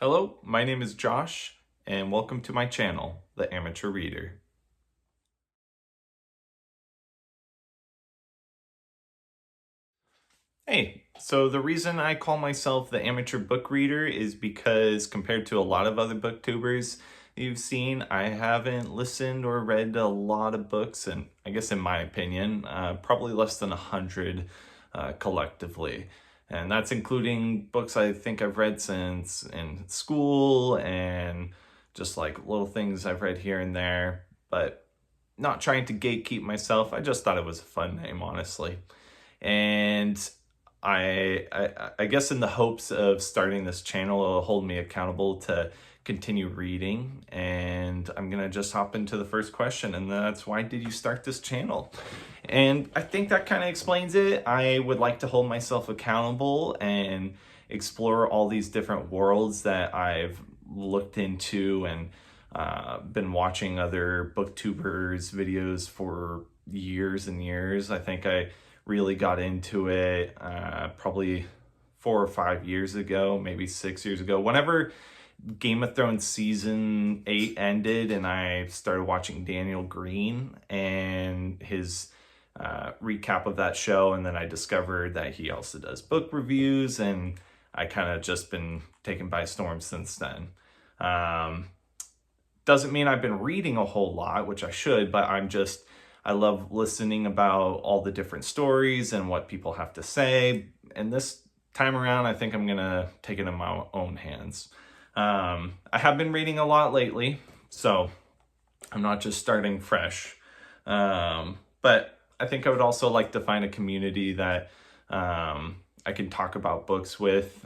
Hello, my name is Josh, and welcome to my channel, The Amateur Reader. Hey, so the reason I call myself the amateur book reader is because compared to a lot of other booktubers you've seen, I haven't listened or read a lot of books, and I guess in my opinion, probably less than 100 collectively. And that's including books I think I've read since in school and just like little things I've read here and there, but not trying to gatekeep myself. I just thought it was a fun name, honestly. And I guess in the hopes of starting this channel, it'll hold me accountable to continue reading. And I'm gonna just hop into the first question, and that's, why did you start this channel? And I think that kind of explains it. I would like to hold myself accountable and explore all these different worlds that I've looked into and been watching other booktubers videos for years and years. I think I really got into it probably 4 or 5 years ago, maybe 6 years ago. Whenever Game of Thrones season 8 ended and I started watching Daniel Green and his recap of that show, and then I discovered that he also does book reviews, and I kind of just been taken by storm since then. Doesn't mean I've been reading a whole lot, which I should, but I love listening about all the different stories and what people have to say. And this time around, I think I'm gonna take it in my own hands. I have been reading a lot lately, so I'm not just starting fresh. But I think I would also like to find a community that I can talk about books with.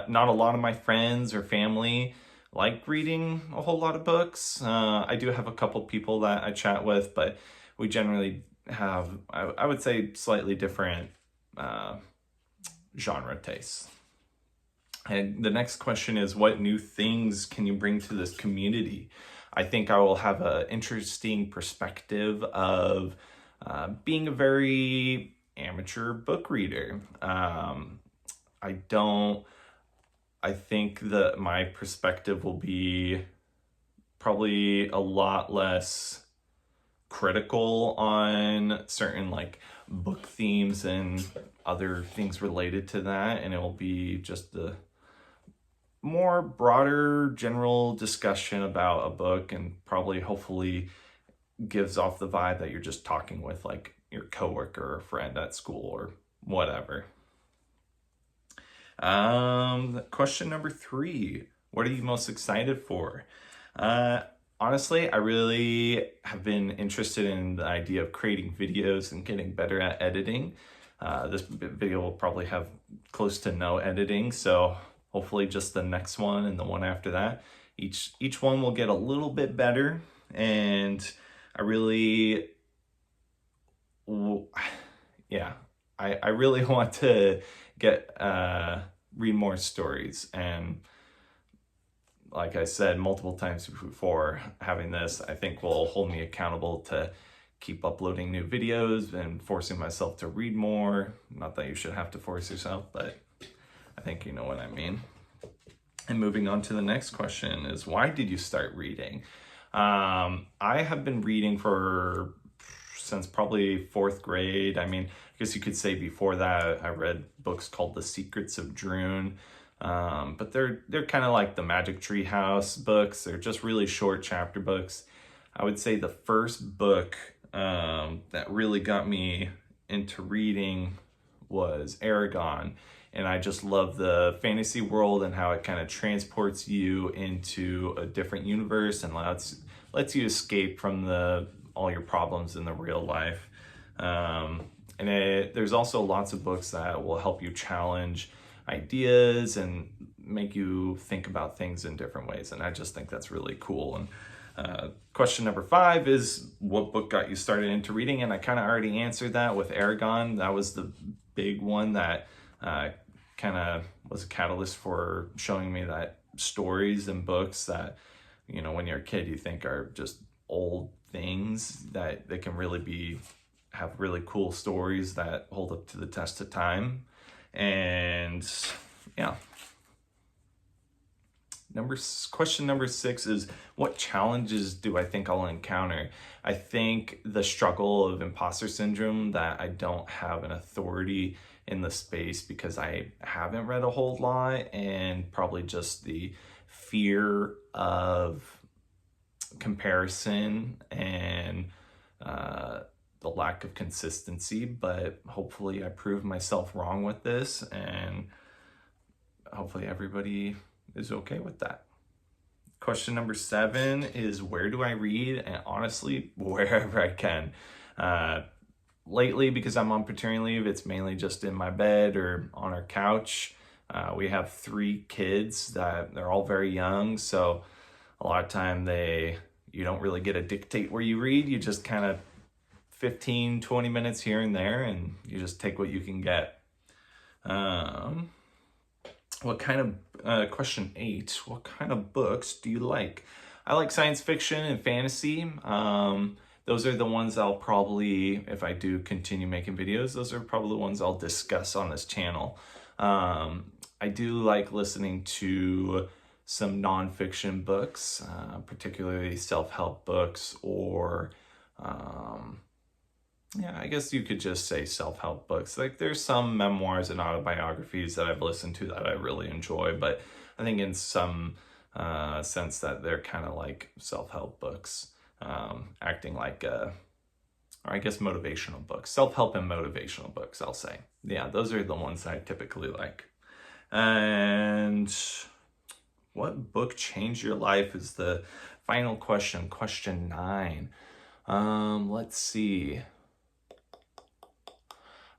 Not a lot of my friends or family like reading a whole lot of books. I do have a couple people that I chat with, but we generally have, I would say, slightly different genre tastes. And the next question is, what new things can you bring to this community? I think I will have an interesting perspective of being a very amateur book reader. I think that my perspective will be probably a lot less critical on certain like book themes and other things related to that, and it will be just the more broader general discussion about a book, and probably hopefully gives off the vibe that you're just talking with like your coworker or friend at school or whatever. Question number 3, what are you most excited for? Honestly, I really have been interested in the idea of creating videos and getting better at editing. This video will probably have close to no editing, so hopefully just the next one and the one after that, each one will get a little bit better. And I really, yeah, I really want to read more stories. And like I said multiple times before, having this, I think, will hold me accountable to keep uploading new videos and forcing myself to read more. Not that you should have to force yourself, but I think you know what I mean. And moving on to the next question is, why did you start reading? I have been reading since probably 4th grade. I mean, I guess you could say before that I read books called The Secrets of Droon. But they're kind of like the Magic Tree House books. They're just really short chapter books. I would say the first book that really got me into reading was Aragon. And I just love the fantasy world and how it kind of transports you into a different universe and lets you escape from all your problems in the real life. And there's also lots of books that will help you challenge ideas and make you think about things in different ways. And I just think that's really cool. And question number 5 is, what book got you started into reading? And I kind of already answered that with Aragon. That was the big one that kind of was a catalyst for showing me that stories and books that, you know, when you're a kid, you think are just old things, that they can really have really cool stories that hold up to the test of time. And yeah. Question number 6 is, what challenges do I think I'll encounter? I think the struggle of imposter syndrome, that I don't have an authority in the space because I haven't read a whole lot, and probably just the fear of comparison and the lack of consistency. But hopefully I prove myself wrong with this, and hopefully everybody is okay with that. Question number 7 is, where do I read? And honestly, wherever I can. Lately, because I'm on paternity leave, it's mainly just in my bed or on our couch. We have 3 kids that they're all very young, so a lot of time you don't really get to dictate where you read. You just kind of 15, 20 minutes here and there, and you just take what you can get. Question 8, what kind of books do you like? I like science fiction and fantasy. Those are the ones I'll probably, if I do continue making videos, those are probably the ones I'll discuss on this channel. I do like listening to some nonfiction books, particularly self-help books, or I guess you could just say self-help books. Like, there's some memoirs and autobiographies that I've listened to that I really enjoy, but I think in some sense that they're kind of like self-help books, acting like or I guess motivational books, self-help and motivational books, I'll say. Yeah, those are the ones I typically like. And what book changed your life is the final question, question 9. Let's see.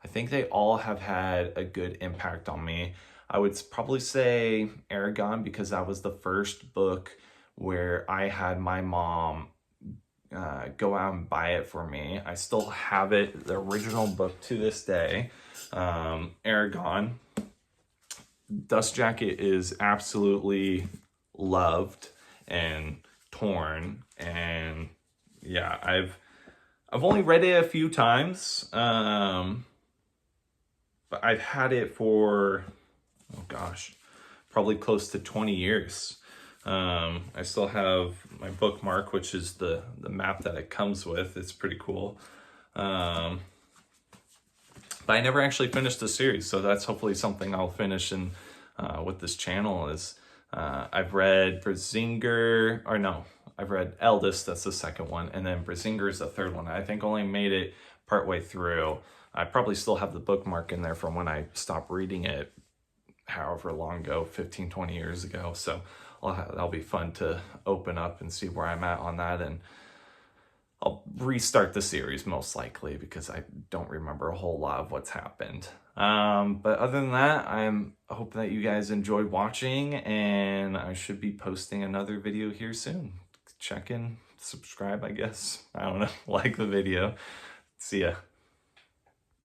I think they all have had a good impact on me. I would probably say Aragon, because that was the first book where I had my mom go out and buy it for me. I still have it, the original book, to this day. Aragon. Dust Jacket is absolutely loved and torn, and yeah, I've only read it a few times, but I've had it for, oh gosh, probably close to 20 years. I still have my bookmark, which is the map that it comes with. It's pretty cool. But I never actually finished the series, so that's hopefully something I'll finish in with this channel. Is I've read Brazinger, or no, I've read Eldest, that's the second one, and then Brazinger is the third one. I think only made it partway through. I probably still have the bookmark in there from when I stopped reading it however long ago, 15, 20 years ago. So that'll be fun to open up and see where I'm at on that, and I'll restart the series most likely because I don't remember a whole lot of what's happened. But other than that, I hope that you guys enjoyed watching, and I should be posting another video here soon. Check in, subscribe, I guess. I don't know, like the video. See ya.